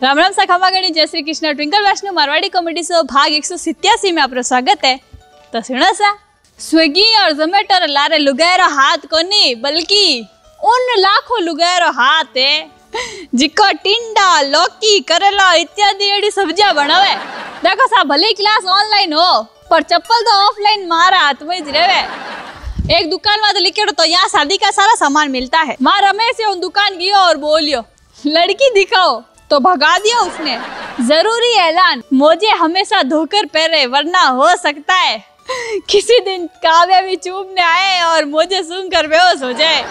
राम राम सखा गणी जय श्री कृष्ण। ट्विंकल वैष्णव मारवाड़ी कॉमेडी शो भाग 187 में आपका स्वागत है। तो सुनो सा, स्विगी और जोमेटो लारे लुगायरो हाथ कोनी बल्कि उन लाखों लुगायरो हाथ है जिको टिंडा लौकी करेला इत्यादि एडी सब्जियां बनावे। देखो सा, भले क्लास ऑनलाइन हो पर चप्पल तो ऑफलाइन मारा हाथ में ज रहे। एक दुकान में तो लिखे तो यहाँ शादी का सारा सामान मिलता है। माँ रमेश उन दुकान गयो और बोलियो लड़की दिखाओ तो भगा दिया उसने। जरूरी ऐलान, मुझे हमेशा धोकर पहरे वरना हो सकता है किसी दिन काव्या भी चूमने आए और मुझे सुनकर बेहोश हो जाए।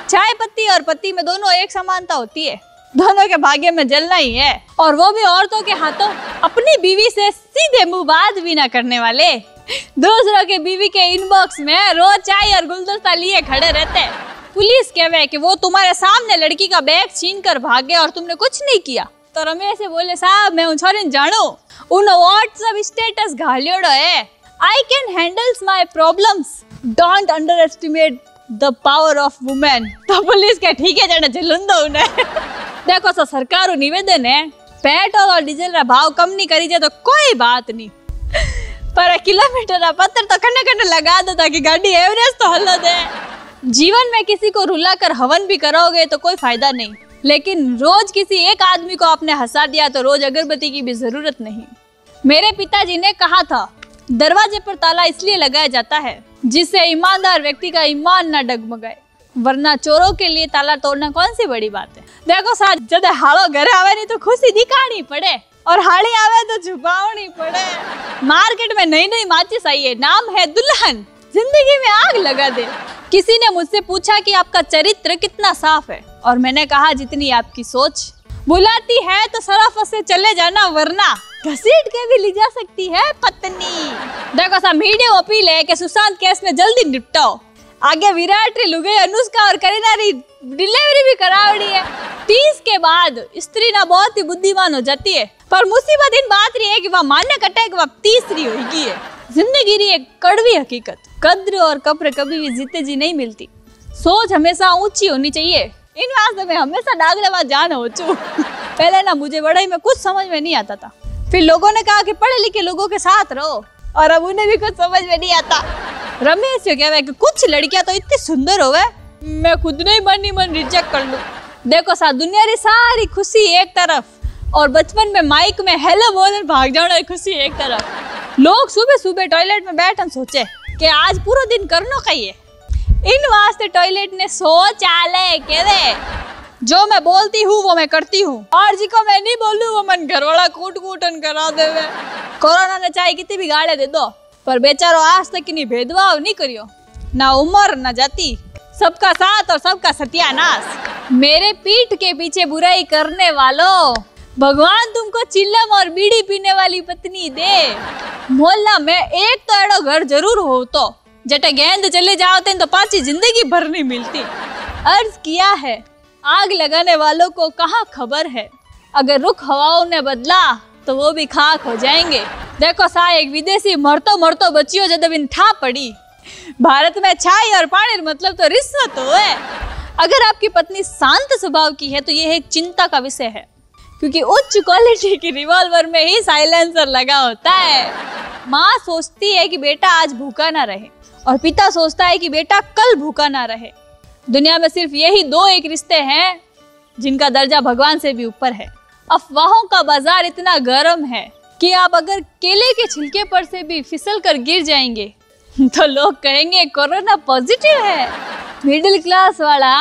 चाय पत्ती और पति में दोनों एक समानता होती है, दोनों के भाग्य में जलना ही है, और वो भी औरतों के हाथों। अपनी बीवी से सीधे मुंह बात भी ना करने वाले दूसरों के बीवी के इनबॉक्स में रोज चाय और गुलदस्ता लिए खड़े रहते हैं। पुलिस कहवे कि वो तुम्हारे सामने लड़की का बैग छीन कर भागे और तुमने कुछ नहीं किया। तो रमेश से बोले साहब मैं छोरी जानू उन व्हाट्सएप स्टेटस घालियोड़ो है। I can handles my problems, don't under estimate the power of women. तो पुलिस के ठीक है जाने झलून दो उन्हें। देखो सो, सरकार निवेदन है पेट्रोल और डीजल का भाव कम नहीं करी जाए तो कोई बात नहीं, पर किलोमीटर का पत्थर तो कन्ने कन्ने लगा दो ताकि गाड़ी एवरेज तो हल्ला दे। जीवन में किसी को रुलाकर हवन भी करोगे तो कोई फायदा नहीं, लेकिन रोज किसी एक आदमी को आपने हंसा दिया तो रोज अगरबत्ती की भी जरूरत नहीं। मेरे पिताजी ने कहा था दरवाजे पर ताला इसलिए लगाया जाता है जिससे ईमानदार व्यक्ति का ईमान न डगमगाए, वरना चोरों के लिए ताला तोड़ना कौन सी बड़ी बात है। देखो साथ जब हालो घर आवे नहीं तो खुशी दिखानी पड़े और हाड़ी आवे तो छुपावनी पड़े। मार्केट में नई नई माचिस आई है, नाम है दुल्हन, जिंदगी में आग लगा दे। किसी ने मुझसे पूछा कि आपका चरित्र कितना साफ है और मैंने कहा जितनी आपकी सोच। बुलाती है तो सराफ से चले जाना वरना घसीट के भी ले जा सकती है पत्नी। देखो सा, मीडियम अपील है कि सुशांत केस में जल्दी निपटाओ। आगे विराट लुगाई अनुष्का और करीना री डिलीवरी भी करावड़ी है। 30 के बाद स्त्री ना बहुत ही बुद्धिमान हो जाती है, पर मुसीबत इन बात रही है कि वह मान्य कटे कि वह तीसरी होगी है। जिंदगी री एक कड़वी हकीकत, कद्र और कब्र कभी भी जीते जी नहीं मिलती। सोच हमेशा ऊंची होनी चाहिए। इन वास्ते में हमेशा डागलेवा जान हो चु। पहले ना मुझे बड़ाई में कुछ समझ में नहीं आता था, फिर लोगों ने कहा कि पढ़े लिखे लोगों के साथ रहो, और अब उन्हें भी कुछ समझ में नहीं आता। रमेश से कहवे कि कुछ लड़कियां तो इतनी सुंदर होवे मैं खुद नहीं मन रिजेक्ट कर लूं। देखो सा, दुनिया री सारी खुशी एक तरफ और बचपन में माइक में हेलो बोलने भाग जाना खुशी एक तरफ। लोग सुबह सुबह टॉयलेट में बैठन सोचे कि आज पूरा दिन करनो कहिए। इन वास्ते टॉयलेट ने सोच आले कहवे जो मैं बोलती हूँ वो मैं करती हूँ, और जिको मैं नहीं बोलूँ वो मन घरवाला कूटन करा देवे। कोरोना ने चाहे कितनी भी गाड़े दे दो, पर बेचारो आज तक नहीं भेदभाव नहीं करियो, ना उम्र ना जाति, सबका साथ और सबका सत्यानाश। मेरे पीठ के पीछे बुराई करने वालों, भगवान तुमको चिल्लम और बीड़ी पीने वाली पत्नी दे। मोहल्ला में एक तो एड़ो घर जरूर हो तो जटे गेंद चले जाते तो पाची जिंदगी भर नहीं मिलती। अर्ज किया है आग लगाने वालों को कहाँ खबर है, अगर रुख हवाओं ने बदला तो वो भी खाक हो जाएंगे। देखो सा, एक विदेशी मरतो बचियो जब इन ठा पड़ी। भारत में चाय और पानी मतलब तो रिश्वत हो है। अगर आपकी पत्नी शांत स्वभाव की है तो यह एक चिंता का विषय है, क्योंकि उच्च क्वालिटी की रिवॉल्वर में ही साइलेंसर लगा होता है। माँ सोचती है कि बेटा आज भूखा ना रहे और पिता सोचता है कि बेटा कल भूखा ना रहे। दुनिया में सिर्फ यही दो एक रिश्ते हैं जिनका दर्जा भगवान से भी ऊपर है। अफवाहों का बाजार इतना गर्म है कि आप अगर केले के छिलके पर से भी फिसल कर गिर जाएंगे तो लोग कहेंगे कोरोना पॉजिटिव है। मिडिल क्लास वाला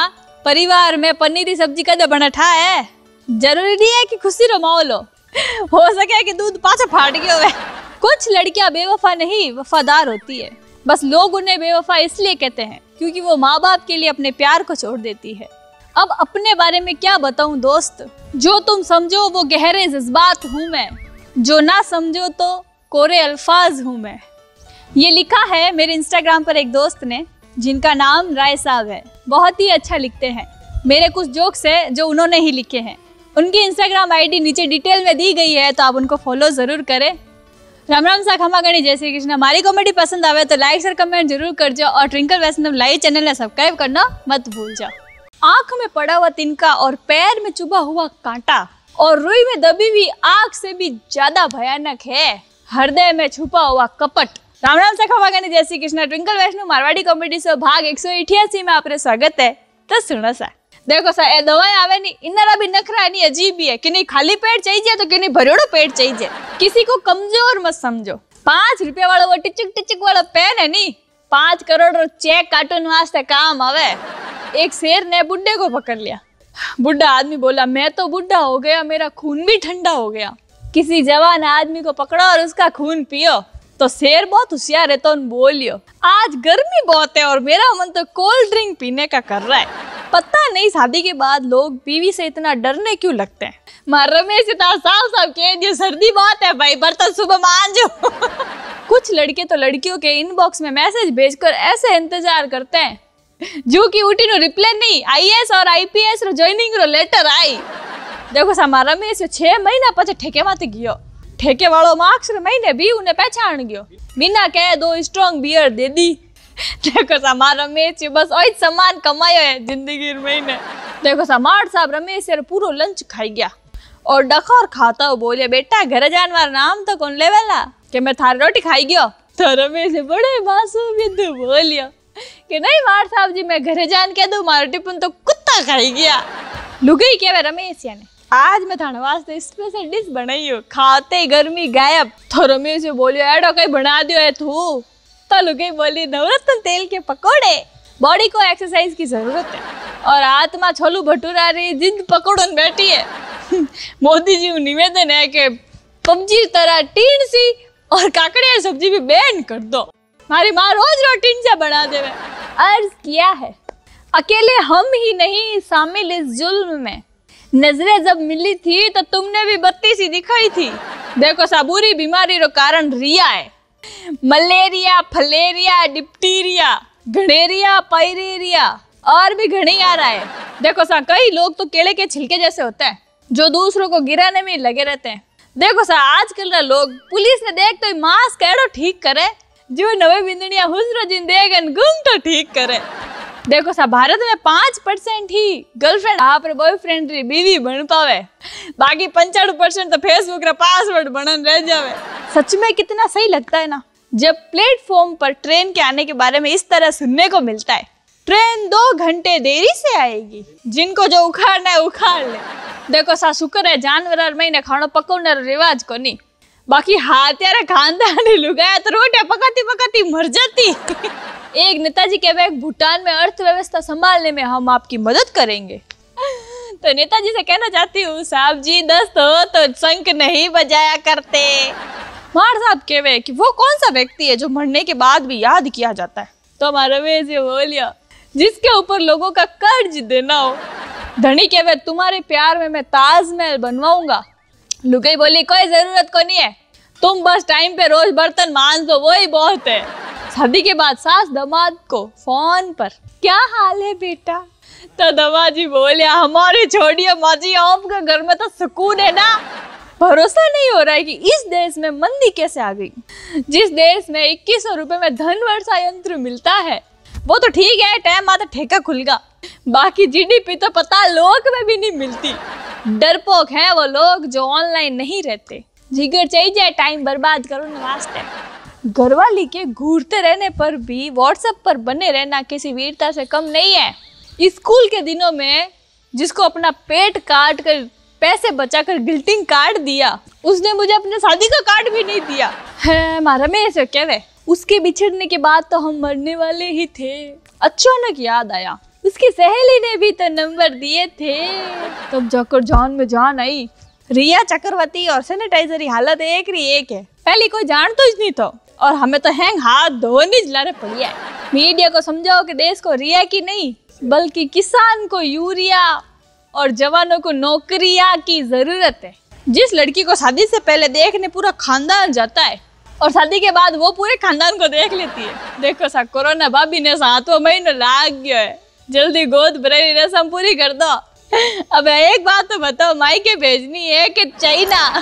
परिवार में पनीरी सब्जी कदे बनठा है। जरूरी नहीं है कि खुशी रो माहौल हो सके कि दूध पाछा फाट गया हो। कुछ लड़कियां बेवफा नहीं वफादार होती है, बस लोग उन्हें बेवफा इसलिए कहते हैं क्योंकि वो माँ बाप के लिए अपने प्यार को छोड़ देती है। अब अपने बारे में क्या बताऊं दोस्त, जो तुम समझो वो गहरे जज्बात हूँ मैं, जो ना समझो तो कोरे अल्फाज हूँ मैं। ये लिखा है मेरे इंस्टाग्राम पर एक दोस्त ने, जिनका नाम राय साहब है। बहुत ही अच्छा लिखते हैं। मेरे कुछ जोक्स है जो उन्होंने ही लिखे हैं। उनकी इंस्टाग्राम आईडी नीचे डिटेल में दी गई है, तो आप उनको फॉलो जरूर करें। राम राम सा खमा गणी जय श्री कृष्ण। हमारी कॉमेडी पसंद आवे तो लाइक शेयर कमेंट जरूर कर जाओ, और ट्विंकल वैष्णव लाइव चैनल ने सब्सक्राइब करना मत भूल जाओ। आंख में पड़ा हुआ तिनका और पैर में चुभा हुआ कांटा और रुई में दबी हुई आग से भी ज्यादा भयानक है हृदय में छुपा हुआ कपट। राम राम सखा वागनी जय Shri Krishna. Twinkle Vaishno Marwari comedy show भाग 188 में आपरे स्वागत है। तो सुनो सा, देखो सा ए दवाई आवे नी इनरा भी नखरा नी अजीब ही है कि नहीं खाली पेट चाहिए तो कि नहीं भरोड़ो पेट चाहिए। किसी को कमजोर मत समझो। 5 रुपया वाला वो टिचक टिचक वाला पेन है नी 5 करोड़ रो चेक कार्टून वास्ते काम आवे। एक शेर ने बुड्ढे को पकड़ लिया। बुड्ढा आदमी बोला मैं तो बुड्ढा हो गया, मेरा खून भी ठंडा हो गया। किसी जवान आदमी को पकड़ो और उसका खून पियो। तो शेर बहुत होशियार है तो बोलियो आज गर्मी बहुत है और मेरा मन तो कोल्ड ड्रिंक पीने का कर रहा है। पता नहीं शादी के बाद लोग बीवी से इतना डरने क्यों लगते हैं। मार रमेश साफ साफ कह दियो सर्दी बहुत है भाई, बर्तन सुबह मांजो। कुछ लड़के तो लड़कियों के इनबॉक्स में मैसेज भेजकर ऐसे इंतजार करते हैं जो कि उठी नो रिप्लाई नहीं आईएएस और आईपीएस रो जॉइनिंग रो लेटर आई। देखो समारा में से 6 महीना पछे ठेके माथे गयो। ठेके वालों मार्क्स रे महीने भी उन्हें पहचान गयो। बिना कहे 2 स्ट्रॉन्ग बियर दे दी। देखो समार रमेश बस ओई सामान कमायो है जिंदगी में। देखो समार साहब रमेश यार पूरो लंच खाई गया और डखोर खाता हो बोले बेटा घर जान वाला नाम तो कौन लेवेला कि मैं थारी रोटी खाई गयो। तो रमेश बड़े मासूमियत बोलियो कि नहीं मार साहब जी मैं घरे जान के दूं मारो टिफिन तो कुत्ता खाई गया। लुगाई कहवे रमेश याने आज मैं थाने वास्ते स्पेशल डिश बनाई हो खाते गर्मी गायब। तो रमेश बोलियो एडो कई बना दियो है तू। तो लुगाई बोली नवरत्न तेल के पकोड़े। बॉडी को एक्सरसाइज की जरूरत है और आत्मा छोलू भटूरा रही जिंद पकड़न बैठी है। मोदी जी को निवेदन है कि पबजी तरह टीन सी और काकड़िया सब्जी भी बैन कर दो। हमारी माँ रोज रोटी से बना देवे। अर्ज किया है अकेले हम ही नहीं शामिल इस जुल्म में। नजरें जब मिली थी तो तुमने भी बत्ती सी दिखाई थी। देखो साबूरी बीमारी रो कारण रिया है। मलेरिया फलेरिया डिप्टीरिया गणेरिया पायरेरिया और भी घने आ रहा है। देखो सा कई लोग तो केले के छिलके जैसे होते हैं जो दूसरों को गिराने में लगे रहते हैं। देखो सा आजकल ना लोग पुलिस ने देख तो मास्क एडो ठीक करे जो नवे बिंदनिया हुस्र जिन देगन गुम तो ठीक करे। देखो सा भारत में 5% ही गर्लफ्रेंड आप रे बॉयफ्रेंड री बीवी बन पावे। बाकी 95% तो फेसबुक रे पासवर्ड बनन रह जावे। सच में कितना सही लगता है ना जब प्लेटफॉर्म पर ट्रेन के आने के बारे में इस तरह सुनने को मिलता है। ट्रेन 2 घंटे देरी से आएगी, जिनको जो उखाड़ना है उखाड़ ले। देखो सा शुक्र है जानवर महीने खानो पकौने रिवाज को नहीं। बाकी हाथ्यारे खानदानी लुगाया तो रोटियां पकाती पकाती मर जाती। एक नेताजी कहवे भूटान में अर्थव्यवस्था संभालने में हम आपकी मदद करेंगे। तो नेताजी से कहना चाहती हूँ साहब जी 10 तो शंख नहीं बजाया करते। मार साहब कहवे कि वो कौन सा व्यक्ति है जो मरने के बाद भी याद किया जाता है। तो हमारा वे से बोलिया जिसके ऊपर लोगों का कर्ज देना हो। धनी कहवे तुम्हारे प्यार में मैं ताजमहल बनवाऊंगा। लुगाई बोली कोई जरूरत को नहीं है, तुम बस टाइम पे रोज बर्तन मांज दो वही बहुत है। शादी के बाद सास दामाद को फोन पर क्या हाल है बेटा। तो दामाजी बोलिया हमारी छोड़िए माजी आपके घर में तो सुकून है ना। भरोसा नहीं हो रहा है कि इस देश में मंदी कैसे आ गई। जिस देश में 2100 रुपए में धन वर्षा यंत्र मिलता है वो तो ठीक है टाइम आता ठेका खुलगा। बाकी जीडीपी तो पता लोक में भी नहीं मिलती। डरपोक है वो लोग जो ऑनलाइन नहीं रहते। जिगर चाहिए टाइम बर्बाद करो न वास्ते। घरवाली के घूरते रहने पर भी व्हाट्सएप पर बने रहना किसी वीरता से कम नहीं है। स्कूल के दिनों में जिसको अपना पेट काट कर पैसे बचाकर ग्रीटिंग कार्ड दिया उसने मुझे अपने शादी का कार्ड भी नहीं दिया है। मारा में ऐसे कहवे उसके बिछड़ने के बाद तो हम मरने वाले ही थे। अचानक याद आया उसकी सहेली ने भी तो नंबर दिए थे। तब जाकर जान में जान आई। रिया चक्रवर्ती और सैनिटाइजर की हालत एक है। पहले कोई जान तो नहीं था और हमें तो हैंग हाथ धोने जलाने पड़ी है। मीडिया को समझाओ कि देश को रिया की नहीं बल्कि किसान को यूरिया और जवानों को नौकरिया की जरूरत है। जिस लड़की को शादी से पहले देखने पूरा खानदान जाता है और शादी के बाद वो पूरे खानदान को देख लेती है। देखो सा कोरोना भाभी ने 7वां महीना लाग गया है। जल्दी गोद भराई रस्म पूरी कर दो। अब एक बात तो बताओ मायके भेजनी है कि चाइना।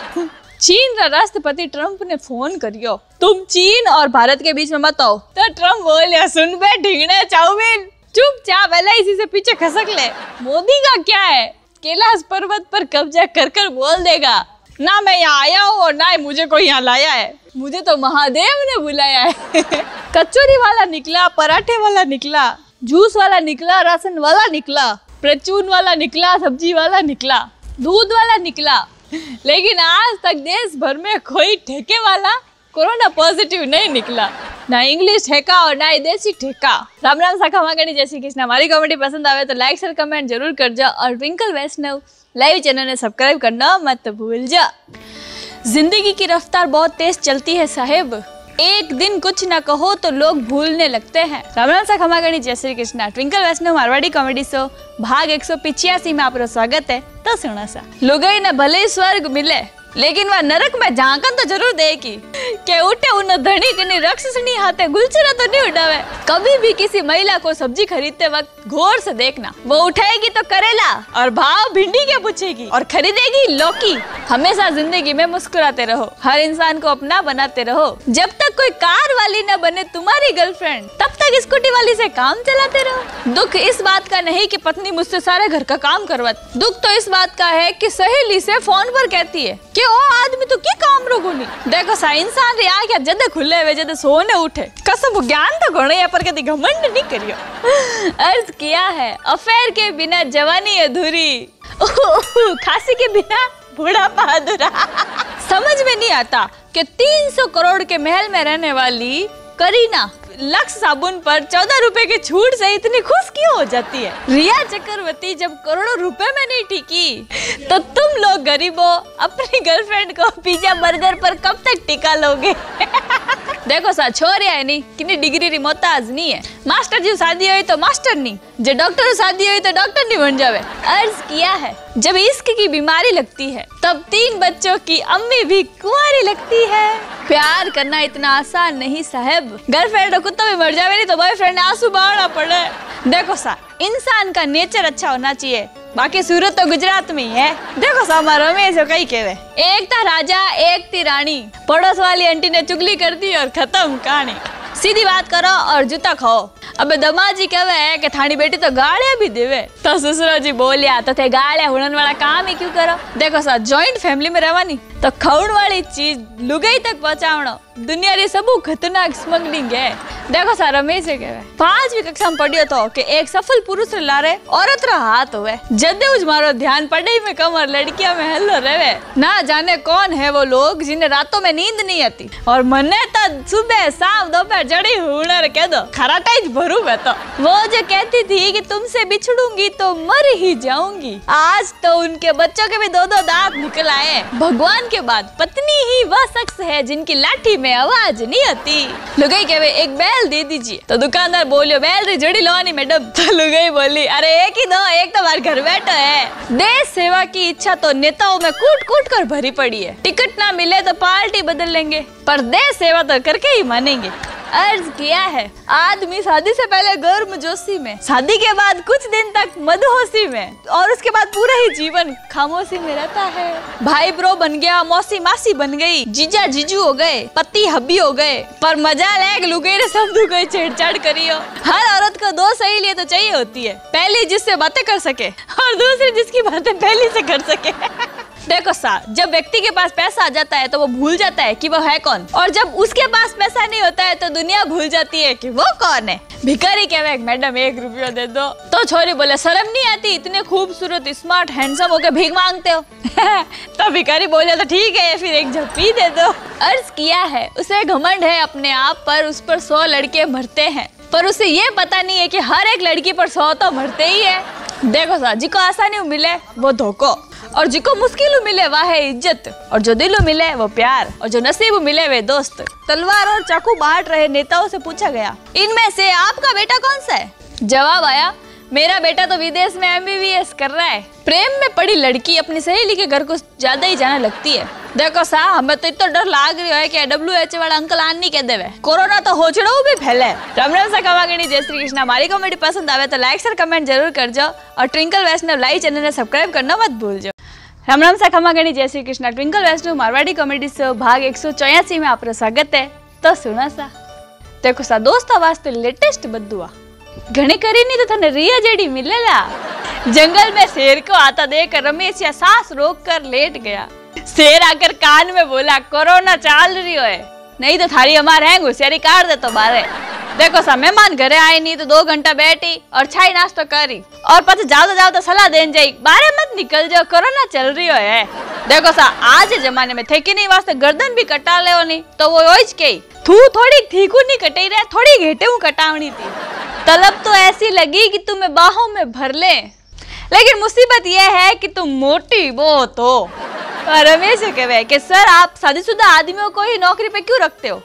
चीन का राष्ट्रपति ट्रंप ने फोन करियो तुम चीन और भारत के बीच में मत आओ। तो ट्रंप बोलिया सुन बे ढींगने चाउमीन चुपचाप LIC से पीछे खसक ले। मोदी का क्या है कैलाश पर्वत पर कब्जा कर कर बोल देगा, ना मैं यहाँ आया हूँ और ना ही मुझे कोई यहाँ लाया है, मुझे तो महादेव ने बुलाया है। कचौरी वाला निकला, पराठे वाला निकला, जूस वाला निकला, राशन वाला निकला, परचून वाला निकला, सब्जी वाला निकला, दूध वाला निकला, लेकिन आज तक देश भर में कोई ठेके वाला कोरोना पॉजिटिव नहीं निकला। ना इंग्लिश ठेका और ना ही देसी ठेका। राम राम शाखा मांगनी, जय श्री कृष्ण। हमारी कॉमेडी पसंद आवे तो लाइक शेयर कमेंट जरूर कर जा और ट्विंकल वैष्णव लाइव चैनल ने सब्सक्राइब करना मत भूल जा। जिंदगी की रफ्तार बहुत तेज चलती है साहेब, एक दिन कुछ ना कहो तो लोग भूलने लगते हैं। राम राम शाखा मांगनी, जय श्री कृष्ण। ट्विंकल वैष्णव मारवाड़ी कॉमेडी शो भाग 185 में आपका स्वागत है। तो सुना सा, लुगाई ने भले ही स्वर्ग मिले लेकिन वह नरक में झांकन तो जरूर देगी के उठे उन धनी कनी राक्षसनी हाथे गुलछरा तो नहीं उड़ावे। कभी भी किसी महिला को सब्जी खरीदते वक्त गौर से देखना, वो उठाएगी तो करेला और भाव भिंडी के पूछेगी और खरीदेगी लौकी। हमेशा जिंदगी में मुस्कुराते रहो, हर इंसान को अपना बनाते रहो। जब तक कोई कार वाली न बने तुम्हारी गर्लफ्रेंड, तब तक स्कूटी वाली से काम चलाते रहो। दुख इस बात का नहीं कि पत्नी मुझसे सारे घर का काम करवाती, दुख तो इस बात का है कि सहेली से फोन पर कहती है कि ओ आदमी तो क्या काम रोगो नहीं। देखो सा इंसान रे आ क्या जदे खुले हुए जदे सोने उठे, कसम ज्ञान तो घणे है पर कभी घमंड नहीं करियो। अर्ज किया है अफेयर के बिना जवानी अधूरी, खांसी के बिना बुढ़ापा अधूरा। समझ में नहीं आता कि 300 करोड़ के महल में रहने वाली करीना लक्स साबुन पर 14 रुपए की छूट से इतनी खुश क्यों हो जाती है। रिया चक्रवर्ती जब करोड़ों रुपए में नहीं टिकी तो तुम लोग गरीबों अपनी गर्लफ्रेंड को पिज्जा बर्गर पर कब तक टिका लोगे। देखो सा छोरी है नहीं कितनी डिग्री री मोहताज नहीं है। मास्टर जी शादी हुई तो मास्टर नहीं, जो डॉक्टर शादी हुई तो डॉक्टर नहीं बन जावे। अर्ज किया है जब इश्क की बीमारी लगती है तब 3 बच्चों की अम्मी भी कुंवारी लगती है। प्यार करना इतना आसान नहीं साहब, गर्लफ्रेंड कुत्ता भी मर जावे नहीं तो बॉयफ्रेंड ने आंसू बहाना पड़े। देखो सा इंसान का नेचर अच्छा होना चाहिए, बाकी सूरत तो गुजरात में ही है। देखो सा हमारा रमेश कई कहवे, एक था राजा एक थी रानी, पड़ोस वाली आंटी ने चुगली कर दी और खत्म कहानी। सीधी बात करो और जूता खाओ। अबे दमाजी कहवे है कि थानी बेटी तो गालियां भी देवे, तो ससुरा जी बोलिया तो थे गालियां हुड़न वाला काम ही क्यों करो। देखो सा जॉइंट फैमिली में रहवानी तो खाउण वाली चीज लुगाई तक पहुंचावणो दुनिया री सबू खतरनाक स्मगलिंग है। देखो सा रमेश कहवे 5वीं कक्षा में पढ़ियो तो कि एक सफल पुरुष रे लारे औरत रा हाथ होवे, जदे उज मारो ध्यान पढ़ाई में कम और लड़कियां में हल्लो रहे। ना जाने कौन है वो लोग जिन्हें रातों में नींद नहीं आती और मने तो सुबह शाम दोपहर जड़ी हुनर कह दो खराटाई भरू है। तो वो जो कहती थी कि तुमसे बिछड़ूंगी तो मर ही जाऊंगी, आज तो उनके बच्चों के भी 2-2 दांत निकल आए। भगवान के बाद पत्नी ही वह शख्स है जिनकी लाठी में आवाज नहीं आती। लुगाई कहवे एक बैल दे दीजिए, तो दुकानदार बोलियो बैल री जड़ी लोनी मैडम, तो लुगाई बोली अरे एक ही दो, एक तो हमारे घर बैठो है। देश सेवा की इच्छा तो नेताओं में कूट कूट कर भरी पड़ी है, टिकट ना मिले तो पार्टी बदल लेंगे पर देश सेवा तो करके ही मानेंगे। अर्ज किया है आदमी शादी से पहले गर्मजोशी में, शादी के बाद कुछ दिन तक मदहोशी में और उसके बाद पूरा ही जीवन खामोशी में रहता है। भाई ब्रो बन गया, मौसी मासी बन गई, जीजा जीजू हो गए, पति हब्बी हो गए, पर मजा लेग लुगेरे शब्दों को छेड़छाड़ करियो। हर औरत को 2 सहेलियां तो चाहिए होती है, पहली जिससे बातें कर सके और दूसरी जिसकी बातें पहली से कर सके। देखो सा जब व्यक्ति के पास पैसा आ जाता है तो वो भूल जाता है कि वो है कौन, और जब उसके पास पैसा नहीं होता है तो दुनिया भूल जाती है कि वो कौन है। भिखारी कहवे मैडम 1 रुपया दे दो, तो छोरी बोले शर्म नहीं आती इतने खूबसूरत स्मार्ट हैंडसम होके भीख मांगते हो। तो भिखारी बोले तो ठीक है फिर 1 झप्पी दे दो। अर्ज किया है उसे घमंड है अपने आप पर, उस पर 100 लड़के मरते हैं पर उसे ये पता नहीं है कि हर एक लड़की पर 100 तो मरते ही है। देखो सा जिको आसानी मिले वो धोखो और जिको मुश्किल मिले वह है इज्जत, और जो दिल मिले वो प्यार, और जो नसीब मिले वे दोस्त। तलवार और चाकू बांट रहे नेताओं से पूछा गया इनमें से आपका बेटा कौन सा है। जवाब आया मेरा बेटा तो विदेश में MBBS कर रहा है। प्रेम में पड़ी लड़की अपनी सहेली के घर को ज्यादा ही जाने लगती है। देखो सा हमें तो इतना डर लाग रहा है कि WHO वाला अंकल आन नहीं कह देवे, कोरोना तो हो चढ़ो भी फैले। राम राम शाखा मांगनी, जय श्री कृष्ण। हमारी कॉमेडी पसंद आवे तो लाइक शेयर कमेंट जरूर कर जाओ और ट्विंकल वैष्णव लाइव चैनल ने सब्सक्राइब करना मत भूल जाओ। राम राम शाखा मांगनी, जय श्री कृष्ण। ट्विंकल वैष्णव मारवाड़ी कॉमेडी शो भाग 184 में आपका स्वागत है। तो सुना सा देखो सा दोस्तों वास्ते लेटेस्ट बदुआ घणे करी नहीं तो थने रिया जेडी मिलेला। जंगल में शेर को आता देख रमेश या सांस रोक कर लेट गया। शेर आकर कान में बोला, कोरोना चाल रही है, नहीं तो थारी हमारे हैं होशियारी काट दे तो बारे। देखो सा मेहमान घरे आए नहीं तो 2 घंटा बैठी और चाय नाश्ता करी और पछ जाओ तो सलाह देन जाई, बारे मत निकल जाओ, कोरोना चल रही है। देखो सा आज के जमाने में थे कि नहीं वास्ते गर्दन भी कटा ले नहीं तो वो ओइज के थू थोड़ी ठीकू नहीं कटाई रहे, थोड़ी घेटे हूँ कटावनी थी। तलब तो ऐसी लगी कि तुम्हें बाहों में भर ले, लेकिन मुसीबत यह है कि तुम मोटी बहुत हो। रमेश कहे कि सर आप शादीशुदा आदमियों को ही नौकरी पे क्यों रखते हो?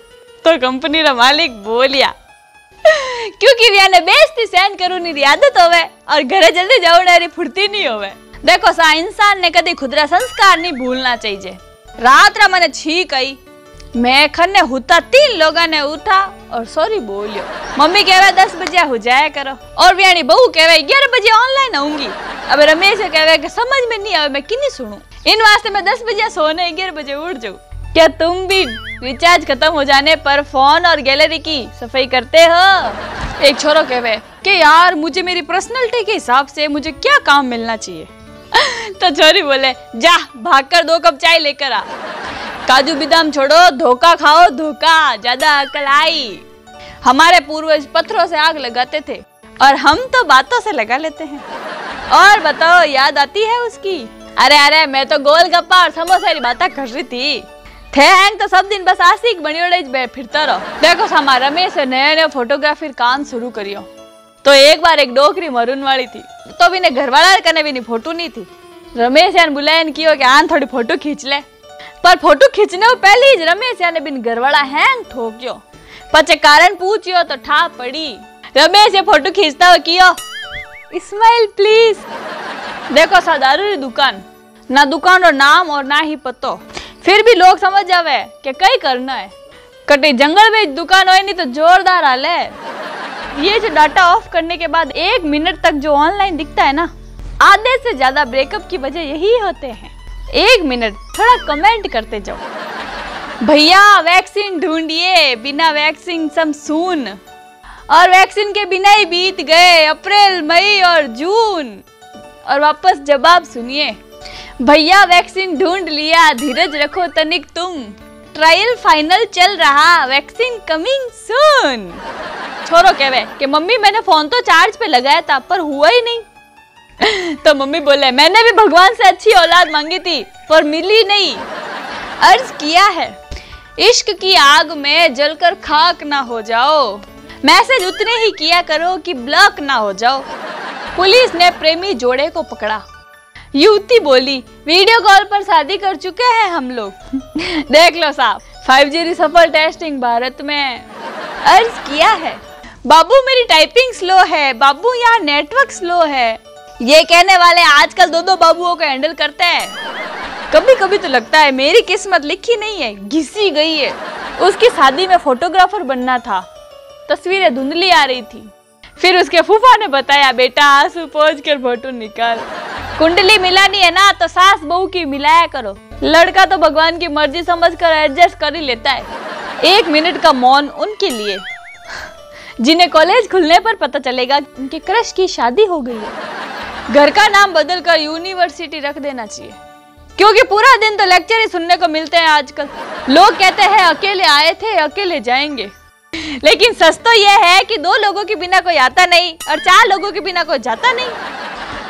तो कंपनी रा मालिक बोलिया, क्योंकि वे ने बेइज्जती सहन करने की आदत होवे और घरे जल्दी जाने री फुर्ती नहीं होवे। देखो सा इंसान ने कभी खुदरा संस्कार नहीं भूलना चाहिए। रात रा मैंने छींक आई, मैं खन्ने हुता 3 लोगों ने उठा और सॉरी बोलियो। मम्मी कहवे 10 बजे हो जाया करो और व्यानी बहू कहवे 11 बजे ऑनलाइन आऊंगी। अब रमेश कहवे कि समझ में नहीं आवे मैं किन्नी सुनूं, इन वास्ते मैं 10 बजे सोने 11 बजे उठ जाऊं। क्या तुम भी रिचार्ज खत्म हो जाने पर फोन और गैलरी की सफाई करते हो? एक छोरो कहवे कि यार मुझे मेरी पर्सनालिटी के हिसाब से मुझे क्या काम मिलना चाहिए। तो छोरी बोले, जा भागकर 2 कप चाय लेकर आ, काजू बादाम छोड़ो, धोखा खाओ, धोखा ज्यादा अकल आई। हमारे पूर्वज पत्थरों से आग लगाते थे और हम तो बातों से लगा लेते हैं। और बताओ याद आती है उसकी? अरे मैं तो गोलगप्पा और समोसे की बातें कर रही थी। थे हैंग तो सब दिन बस आशिक बनी फिरता रहो। देखो हमारा रमेश नया फोटोग्राफी काम शुरू करियो तो एक बार एक डोकरी मरून वाली थी तो भी ने घर वाला कने भी फोटो नहीं थी। रमेश यान बुलायन कियो कि आन थोड़ी फोटो खींच ले, पर फोटो खींचने को पहले ही रमेश याने बिन घर वाला हैंग ठोकियो। पचे कारण पूछियो तो ठा पड़ी। रमेश ये फोटो खींचता हुआ कियो, स्माइल प्लीज। देखो साधारण दुकान ना, दुकान और नाम और ना ही पतो, फिर भी लोग समझ जावे कि कई करना है। कटे जंगल में दुकान हो नहीं तो जोरदार हाल है। ये जो डाटा ऑफ करने के बाद 1 मिनट तक जो ऑनलाइन दिखता है ना, आधे से ज्यादा ब्रेकअप की वजह यही होते हैं। 1 मिनट थोड़ा कमेंट करते जाओ। भैया वैक्सीन ढूंढिए, बिना वैक्सीन सम सून, और वैक्सीन के बिना ही बीत गए अप्रैल, मई और जून। और वापस जवाब सुनिए, भैया वैक्सीन ढूंढ लिया, धीरज रखो तनिक तुम, ट्रायल फाइनल चल रहा, वैक्सीन कमिंग सून। छोरो कहवे कि मम्मी मैंने फोन तो चार्ज पे लगाया था पर हुआ ही नहीं। तो मम्मी बोले मैंने भी भगवान से अच्छी औलाद मांगी थी पर मिली नहीं। अर्ज किया है इश्क की आग में जलकर खाक ना हो जाओ, मैसेज उतने ही किया करो कि ब्लॉक ना हो जाओ। पुलिस ने प्रेमी जोड़े को पकड़ा। युवती बोली वीडियो कॉल पर शादी कर चुके हैं हम लोग। देख लो साहब 5G सफल टेस्टिंग भारत में। अर्ज किया है बाबू मेरी टाइपिंग स्लो है, बाबू यहाँ नेटवर्क स्लो है। ये कहने वाले आजकल 2 बाबुओं को हैंडल करते हैं। कभी कभी तो लगता है मेरी किस्मत लिखी नहीं है, घिसी गई है। उसकी शादी में फोटोग्राफर बनना था, तस्वीरें धुंधली आ रही थी। फिर उसके फूफा ने बताया बेटा आंसू पोंछ कर फोटो निकाल, कुंडली मिलानी है ना तो सास बहू की मिलाया करो। लड़का तो भगवान की मर्जी समझकर एडजस्ट कर ही लेता है। 1 मिनट का मौन उनके लिए, जिन्हें कॉलेज खुलने पर पता चलेगा उनके क्रश की शादी हो गई है। घर का नाम बदलकर यूनिवर्सिटी रख देना चाहिए, क्योंकि पूरा दिन तो लेक्चर ही सुनने को मिलते हैं आजकल। लोग कहते हैं अकेले आए थे अकेले जाएंगे, लेकिन सच तो यह है कि 2 लोगों के बिना कोई आता नहीं और 4 लोगों के बिना कोई जाता नहीं।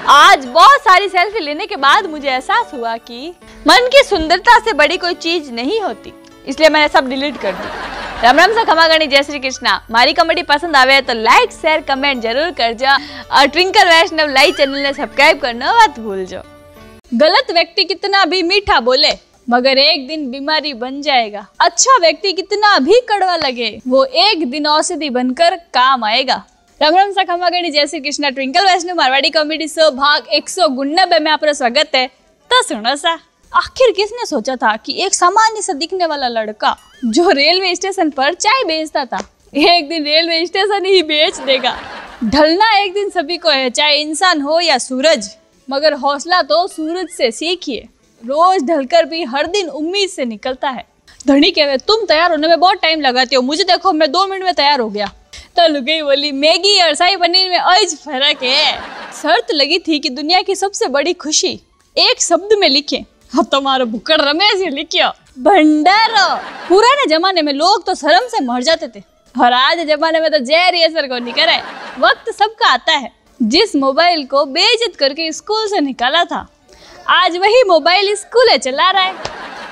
आज बहुत सारी सेल्फी लेने के बाद मुझे एहसास हुआ कि मन की सुंदरता से बड़ी कोई चीज नहीं होती, इसलिए मैंने सब डिलीट कर दी। राम राम सा खमा गणी, जय श्री कृष्णा। मारी कॉमेडी पसंद आवे तो लाइक शेयर कमेंट जरूर कर जा और ट्विंकल वैष्णव लाइव चैनल ने सब्सक्राइब करना मत भूल जाओ। गलत व्यक्ति कितना भी मीठा बोले मगर एक दिन बीमारी बन जाएगा। अच्छा व्यक्ति कितना भी कड़वा लगे वो एक दिन औषधि बनकर काम आएगा। राम राम सा खमा गणी, जय श्री कृष्णा। ट्विंकल वैष्णव मारवाड़ी कॉमेडी शो भाग 199 में आपका स्वागत है। तो सुनो सा, आखिर किसने सोचा था कि एक सामान्य सा दिखने वाला लड़का जो रेलवे स्टेशन पर चाय बेचता था एक दिन रेलवे स्टेशन ही बेच देगा। ढलना एक दिन सभी को है, चाहे इंसान हो या सूरज, मगर हौसला तो सूरज से सीखिए। रोज ढलकर भी हर दिन उम्मीद से निकलता है। धनी कहवे तुम तैयार होने में बहुत टाइम लगाते हो, मुझे देखो मैं 2 मिनट में तैयार हो गया। तो लुगाई बोली मैगी और शाही पनीर में आज फर्क है। शर्त लगी थी कि दुनिया की सबसे बड़ी खुशी एक शब्द में लिखे। अब तुम्हारा भुक्कड़ रमेश ही लिखियो भंडारो। पुराने जमाने में लोग तो शर्म से मर जाते थे और आज जमाने में तो जहर असर को नहीं करे। वक्त सबका आता है। जिस मोबाइल को बेइज्जत करके स्कूल से निकाला था, आज वही मोबाइल स्कूल चला रहा है।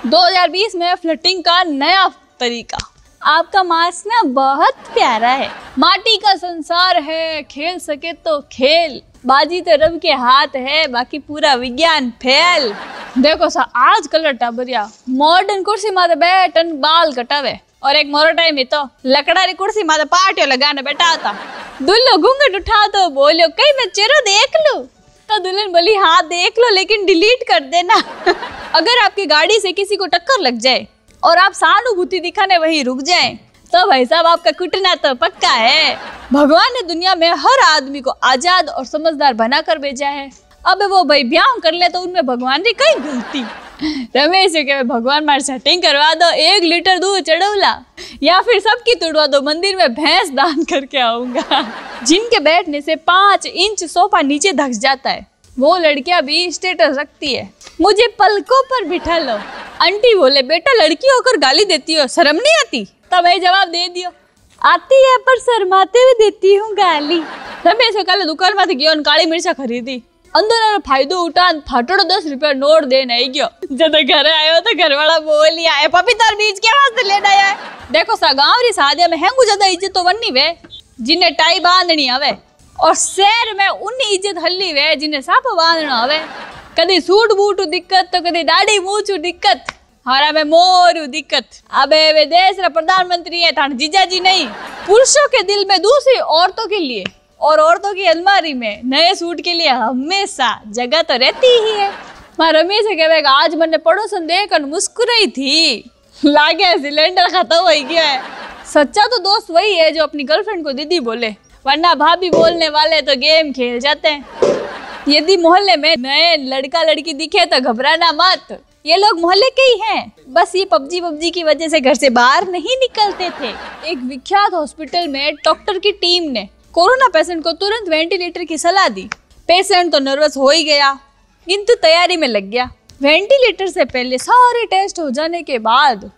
2020 में फ्लर्टिंग का नया तरीका। आपका मास्क ना बहुत प्यारा है। माटी का संसार है, खेल सके तो खेल, बाजी तो रब के हाथ है, बाकी पूरा विज्ञान फेल। देखो सा आजकल टाबरिया मॉडर्न कुर्सी माथे बैठन बाल कटावे और एक मोरो टाइम ही तो लकड़ा कुर्सी माथे पार्टियों लगाने बैठा था। दुल्लो घूंघट उठा तो बोलियो कहीं मैं चेहरा देख लूं, तो दुल्हन बोली हाँ देख लो लेकिन डिलीट कर देना। अगर आपकी गाड़ी से किसी को टक्कर लग जाए और आप सहानुभूति दिखाने वहीं रुक जाएं, तो भाई साहब आपका कुटना तो पक्का है। भगवान ने दुनिया में हर आदमी को आजाद और समझदार बनाकर भेजा है। अब वो भाई ब्याह कर ले तो उनमें भगवान की कई गलती। रमेश के भगवान मार सेटिंग करवा दो, 1 लीटर दूध चढ़ौला, या फिर सबकी तुड़वा दो, मंदिर में भैंस दान करके आऊंगा। जिनके बैठने से 5 इंच सोफा नीचे धस जाता है, वो लड़कियां भी स्टेटस रखती है। मुझे पलकों पर बिठा लो। आंटी बोले बेटा लड़की होकर गाली देती हो, शर्म नहीं आती? तब ये जवाब दे दियो, आती है पर शर्माते हुए देती हूँ गाली। रमेश काले दुकान में गयो काली मिर्चा खरीदी, अंदर फायदो उठान फाटड़ो 10 रुपया नोट देने आई गयो। जब घर आयो तो घर वाला बोल आए पपीतार बीज के वास्ते लेने आया। देखो सा गाँव री शादियां में हैंगू ज्यादा इज्जत तो वन्नी वे जिन्हें टाई बांधनी आवे, और शहर में उन्नी इज्जत हल्ली वे जिन्हें साप बांधना आवे। कदी सूट बूट दिक्कत तो कदी दाढ़ी मूछ दिक्कत, हमारा में मोरू दिक्कत। अबे वे देश रा प्रधानमंत्री है, थान जीजा जी नहीं। पुरुषों के दिल में दूसरी औरतों के लिए और औरतों की अलमारी में नए सूट के लिए हमेशा जगह तो रहती ही है। मैं रमेश से कहेगा आज मैंने पड़ोसन देखकर मुस्कुराई थी, लागे सिलेंडर खत्म हो गया है। सच्चा तो दोस्त वही है जो अपनी गर्लफ्रेंड को दीदी बोले, वरना भाभी बोलने वाले तो गेम खेल जाते हैं। यदि मोहल्ले में नए लड़का लड़की दिखे तो घबराना मत, ये लोग मोहल्ले के ही हैं, बस ये पबजी की वजह से घर से बाहर नहीं निकलते थे। एक विख्यात हॉस्पिटल में डॉक्टर की टीम ने कोरोना पेशेंट को तुरंत वेंटिलेटर की सलाह दी। पेशेंट तो नर्वस हो ही गया, किंतु तैयारी में लग गया। वेंटिलेटर से पहले सारे टेस्ट हो जाने के बाद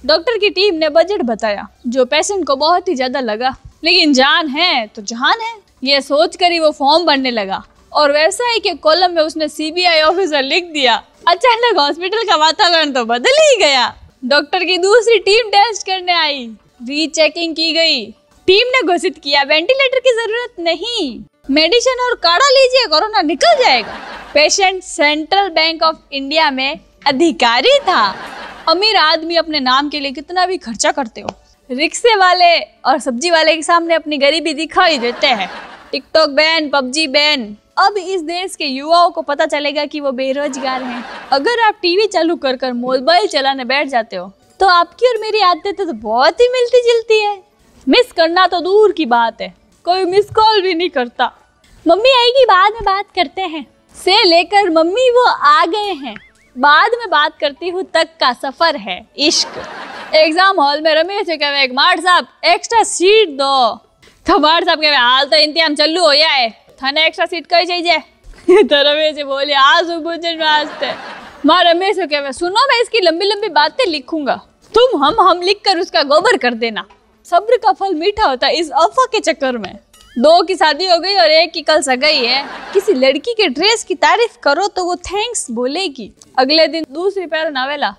डॉक्टर की टीम ने बजट बताया, जो पेशेंट को बहुत ही ज्यादा लगा, लेकिन जान है तो जहान है, ये सोचकर ही वो फॉर्म भरने लगा और व्यवसाय के कॉलम में उसने सीबीआई ऑफिसर लिख दिया। अचानक हॉस्पिटल का वातावरण तो बदल ही गया। डॉक्टर की दूसरी टीम टेस्ट करने आई, रीचेकिंग की गई। टीम ने घोषित किया वेंटिलेटर की जरूरत नहीं, मेडिसिन और काढ़ा लीजिए, कोरोना निकल जाएगा। Patient central bank of India में अधिकारी था। अमीर आदमी अपने नाम के लिए कितना भी खर्चा करते हो, रिक्शे वाले और सब्जी वाले के सामने अपनी गरीबी दिखाई देते हैं। TikTok ban, PUBG ban. अब इस देश के युवाओं को पता चलेगा कि वो बेरोजगार हैं। अगर आप टीवी चालू कर मोबाइल चलाने बैठ जाते हो तो आपकी और मेरी आदतें तो बहुत ही मिलती जुलती है। मिस करना तो दूर की बात है, कोई मिस कॉल भी नहीं करता। मम्मी आएगी बाद में बात करते हैं से लेकर मम्मी वो आ गए हैं बाद में बात करती हूँ तक का सफर है इश्क। एग्जाम हॉल में रमेश कहे मार साहब एक्स्ट्रा सीट दो, तो मार साहब कहे हाल तो इंतजाम चालू हो जाए, थाने एक्स्ट्रा सीट कही चाहिए। तो रमेश बोले आज पूछने वास्ते। माँ रमेश कहे सुनो मैं इसकी लंबी लंबी बातें लिखूंगा, तुम हम लिख कर उसका गोबर कर देना। सब्र का फल मीठा होता है। इस अफवाह के चक्कर में 2 की शादी हो गई और 1 की कल सगाई है। किसी लड़की के ड्रेस की तारीफ करो तो वो थैंक्स बोलेगी, अगले दिन दूसरी पैर नावेला।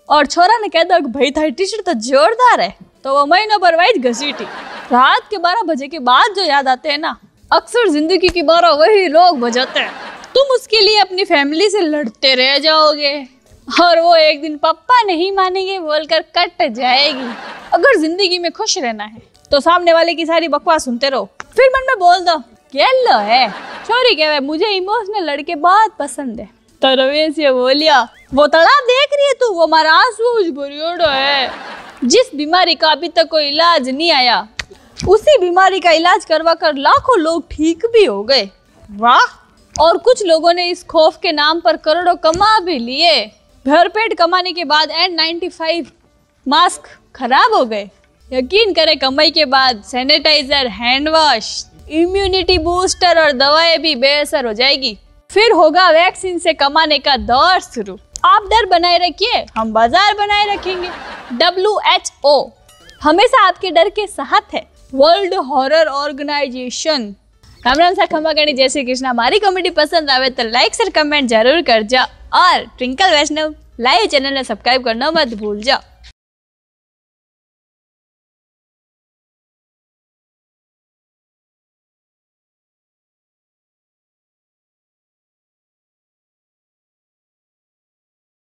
और छोरा ने कह दो भाई थारी टी शर्ट तो जोरदार है, तो वो महीनों पर वाइट घसीटी। रात के 12 बजे के बाद जो याद आते हैं ना, अक्सर जिंदगी की 12 वही लोग बजाते हैं। तुम उसके लिए अपनी फैमिली से लड़ते रह जाओगे और वो एक दिन पापा नहीं मानेंगे बोलकर कट जाएगी। अगर जिंदगी में खुश रहना है तो सामने वाले की सारी बकवास सुनते रहो, फिर मन में बोल दो येलो है। छोरी कहे मुझे इमोशनल लड़के बहुत पसंद है। तो रमेश ये बोलिया वो तालाब देख रही है तू, वो हमारा आंसू भरियोड़ो है। जिस बीमारी का अभी तक कोई इलाज नहीं आया, उसी बीमारी का इलाज करवा कर लाखों लोग ठीक भी हो गए। वाह। और कुछ लोगों ने इस खौफ के नाम पर करोड़ों कमा भी लिए। भरपेट कमाने के बाद N95 मास्क खराब हो गए। यकीन करें कमाई के बाद sanitiser, hand wash, immunity booster और दवाएं भी बेअसर हो जाएगी। फिर होगा वैक्सीन से कमाने का दौर शुरू। आप डर बनाए रखिए, हम बाजार बनाए रखेंगे। WHO हमेशा आपके डर के साथ है। World horror organisation. Ram Ram सा खमा गणी, जय श्री कृष्णा। हमारी कॉमेडी पसंद आवे तो लाइक शेयर कमेंट जरूर कर जाओ और ट्विंकल वैष्णव लाइव चैनल ने सब्सक्राइब करना मत भूल जाओ।